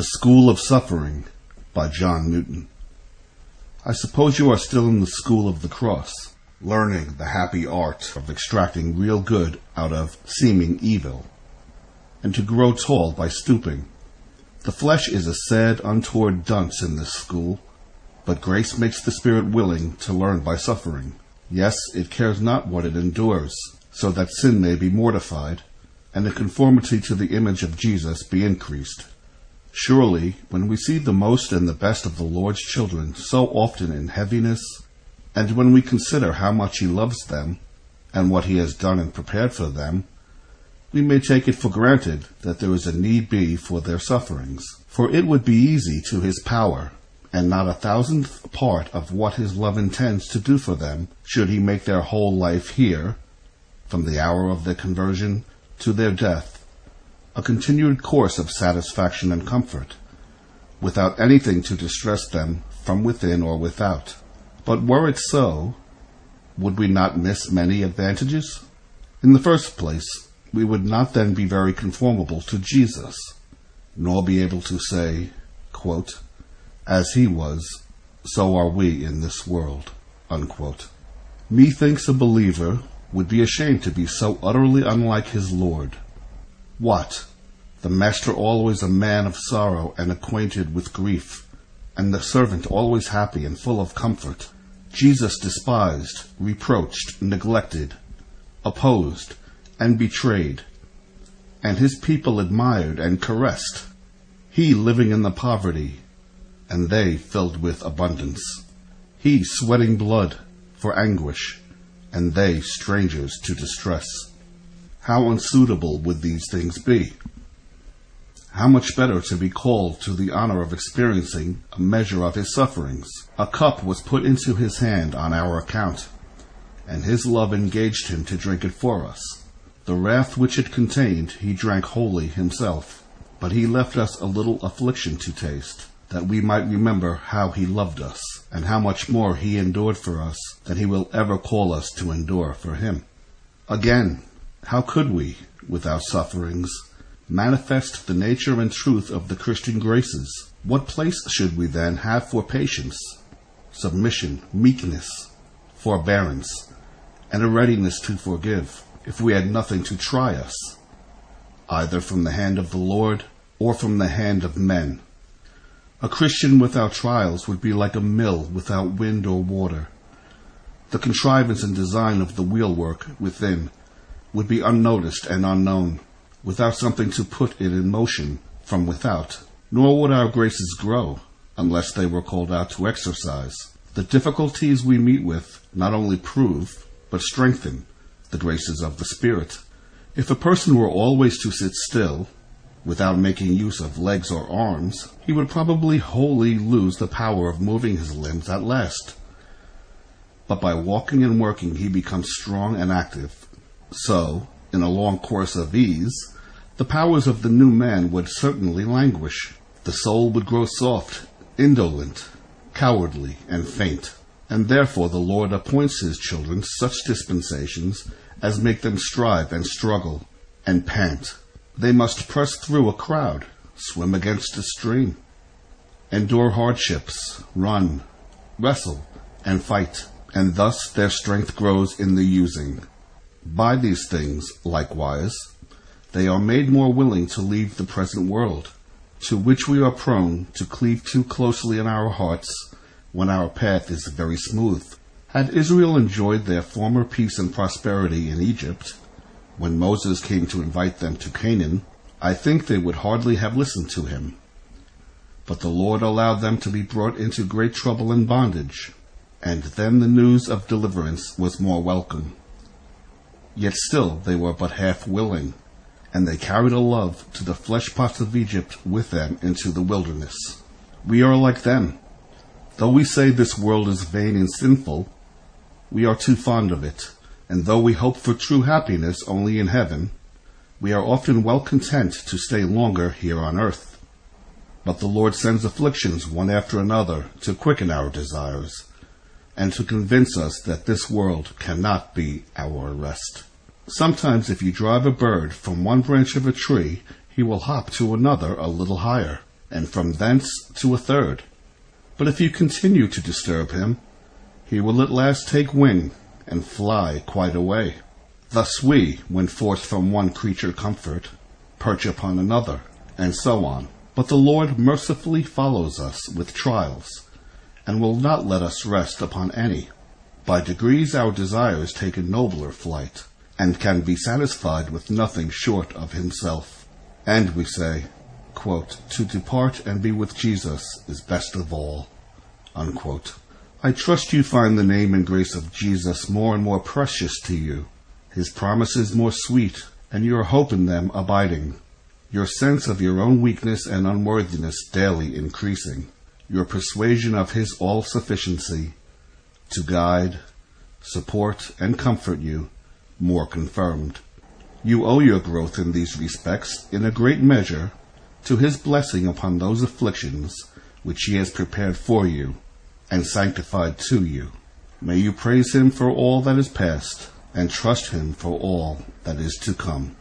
The School of Suffering by John Newton. I suppose you are still in the school of the cross, learning the happy art of extracting real good out of seeming evil, and to grow tall by stooping. The flesh is a sad, untoward dunce in this school, but grace makes the spirit willing to learn by suffering. Yes, it cares not what it endures, so that sin may be mortified, and the conformity to the image of Jesus be increased. Surely, when we see the most and the best of the Lord's children so often in heaviness, and when we consider how much he loves them, and what he has done and prepared for them, we may take it for granted that there is a need be for their sufferings. For it would be easy to his power, and not a thousandth part of what his love intends to do for them, should he make their whole life here, from the hour of their conversion to their death, a continued course of satisfaction and comfort, without anything to distress them from within or without. But were it so, would we not miss many advantages? In the first place, we would not then be very conformable to Jesus, nor be able to say, quote, "As he was, so are we in this world," unquote. Methinks a believer would be ashamed to be so utterly unlike his Lord. What? The master always a man of sorrow and acquainted with grief, and the servant always happy and full of comfort. Jesus despised, reproached, neglected, opposed, and betrayed, and his people admired and caressed. He living in the poverty, and they filled with abundance. He sweating blood for anguish, and they strangers to distress. How unsuitable would these things be? How much better to be called to the honor of experiencing a measure of his sufferings. A cup was put into his hand on our account, and his love engaged him to drink it for us. The wrath which it contained he drank wholly himself, but he left us a little affliction to taste, that we might remember how he loved us, and how much more he endured for us than he will ever call us to endure for him. Again, how could we, without sufferings, manifest the nature and truth of the Christian graces? What place should we then have for patience, submission, meekness, forbearance, and a readiness to forgive, if we had nothing to try us, either from the hand of the Lord or from the hand of men? A Christian without trials would be like a mill without wind or water. The contrivance and design of the wheelwork within would be unnoticed and unknown, without something to put it in motion from without. Nor would our graces grow, unless they were called out to exercise. The difficulties we meet with not only prove, but strengthen, the graces of the Spirit. If a person were always to sit still, without making use of legs or arms, he would probably wholly lose the power of moving his limbs at last. But by walking and working he becomes strong and active. So, in a long course of ease, the powers of the new man would certainly languish. The soul would grow soft, indolent, cowardly, and faint. And therefore the Lord appoints his children such dispensations as make them strive and struggle and pant. They must press through a crowd, swim against a stream, endure hardships, run, wrestle, and fight, and thus their strength grows in the using. By these things, likewise, they are made more willing to leave the present world, to which we are prone to cleave too closely in our hearts when our path is very smooth. Had Israel enjoyed their former peace and prosperity in Egypt, when Moses came to invite them to Canaan, I think they would hardly have listened to him. But the Lord allowed them to be brought into great trouble and bondage, and then the news of deliverance was more welcome. Yet still they were but half willing, and they carried a love to the flesh pots of Egypt with them into the wilderness. We are like them. Though we say this world is vain and sinful, we are too fond of it, and though we hope for true happiness only in heaven, we are often well content to stay longer here on earth. But the Lord sends afflictions one after another to quicken our desires, and to convince us that this world cannot be our rest. Sometimes if you drive a bird from one branch of a tree, he will hop to another a little higher. and from thence to a third. But if you continue to disturb him, he will at last take wing and fly quite away. Thus we, when forced from one creature comfort, perch upon another, and so on. But the Lord mercifully follows us with trials, and will not let us rest upon any. By degrees our desires take a nobler flight, and can be satisfied with nothing short of himself. And we say, quote, to depart and be with Jesus is best of all. Unquote. I trust you find the name and grace of Jesus more and more precious to you, his promises more sweet, and your hope in them abiding, your sense of your own weakness and unworthiness daily increasing, your persuasion of his all-sufficiency to guide, support, and comfort you more confirmed. You owe your growth in these respects in a great measure to his blessing upon those afflictions which he has prepared for you and sanctified to you. May you praise him for all that is past and trust him for all that is to come.